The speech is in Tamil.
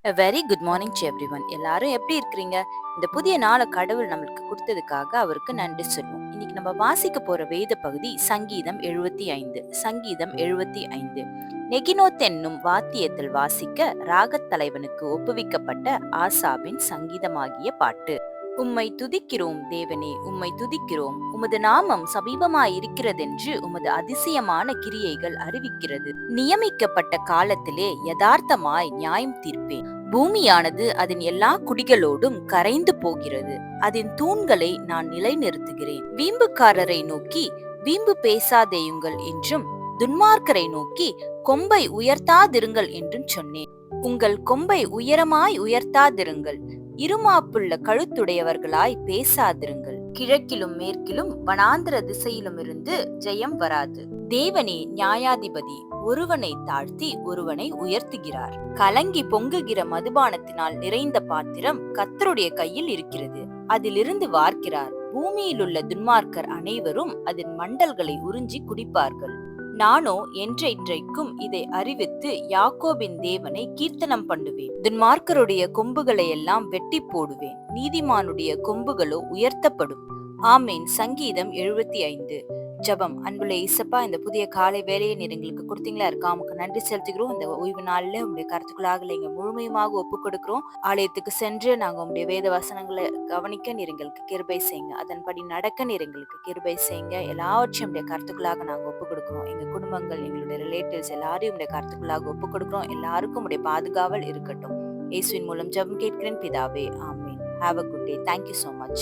A very good morning to everyone. எல்லாரும் எப்படி இருக்கிறீங்க? இந்த புதிய நாளை கடவுள் நம்மளுக்கு கொடுத்ததுக்காக அவருக்கு நன்றி சொல்லுவோம். இன்னைக்கு நம்ம வாசிக்க போற வேத பகுதி சங்கீதம் 75. சங்கீதம் 75. நெகினோத் என்னும் வாத்தியத்தில் வாசிக்க ராகத் தலைவனுக்கு ஒப்புவிக்கப்பட்ட ஆசாபின் சங்கீதமாகிய பாட்டு. உம்மை துதிக்கிறோம் தேவனே, உம்மை துதிக்கிறோம். உமது நாமம் சமீபமாயிருக்கிறதென்று உமது அதிசயமான கிரியைகள் அறிவிக்கிறது. நியமிக்கப்பட்ட காலத்திலே யதார்த்தமாய் நியாயம் தீர்ப்பேன். பூமியானது அதன் எல்லா குடிகளோடும் கரைந்து போகிறது. அதன் தூண்களை நான் நிலைநிறுத்துகிறேன். வீம்புக்காரரை நோக்கி வீம்பு பேசாதேயுங்கள் என்றும், துன்மார்க்கரை நோக்கி கொம்பை உயர்த்தாதிருங்கள் என்றும் சொன்னேன். உங்கள் கொம்பை உயரமாய் உயர்த்தாதிருங்கள், இருமாப்புள்ள கழுத்துடையவர்களாய் பேசாதிருங்கள். கிழக்கிலும் மேற்கிலும் வனாந்திர திசையிலும் இருந்து ஜெயம் வராது. தேவனே நியாயாதிபதி, ஒருவனை தாழ்த்தி ஒருவனை உயர்த்துகிறார். கலங்கி பொங்குகிற மதுபானத்தினால் நிறைந்த பாத்திரம் கர்த்தருடைய கையில் இருக்கிறது. அதிலிருந்து வார்க்கிறார். பூமியிலுள்ள துன்மார்க்கர் அனைவரும் அதன் மண்டல்களை உறிஞ்சி குடிப்பார்கள். நானோ என்றைக்கும் இதை அறிவித்து யாக்கோபின் தேவனை கீர்த்தனம் பண்ணுவேன். துன்மார்க்கருடைய கொம்புகளை எல்லாம் வெட்டி போடுவேன், நீதிமானுடைய கொம்புகளோ உயர்த்தப்படும். ஆமேன். சங்கீதம் 75. ஜபம். அன்புள்ள இசப்பா, இந்த புதிய காலை வேலையை நீர் எங்களுக்கு கொடுத்தீங்களா இருக்கா, உமக்கு நன்றி செலுத்துகிறோம். இந்த ஓய்வு நாள்ல உங்களுடைய கருத்துக்களாக எங்க முழுமையுமாக ஒப்பு கொடுக்கிறோம். ஆலயத்துக்கு சென்று நாங்க உங்களுடைய வேத வசனங்களை கவனிக்க நீர் எங்களுக்கு கிருபை செய்யுங்க. அதன்படி நடக்க நீர் எங்களுக்கு கிருபை செய்யுங்க. எல்லாவற்றையும் உடைய கருத்துக்களாக நாங்க ஒப்பு கொடுக்கிறோம். எங்க குடும்பங்கள், எங்களுடைய ரிலேட்டிவ்ஸ் எல்லாரையும் உடைய கருத்துக்களாக ஒப்பு கொடுக்கிறோம். எல்லாருக்கும் உடைய பாதுகாவல் இருக்கட்டும். இயேசுவின் மூலம் ஜெபம் கேட்கிறேன் பிதாவே, ஆமேன். Have a good day. Thank you so much.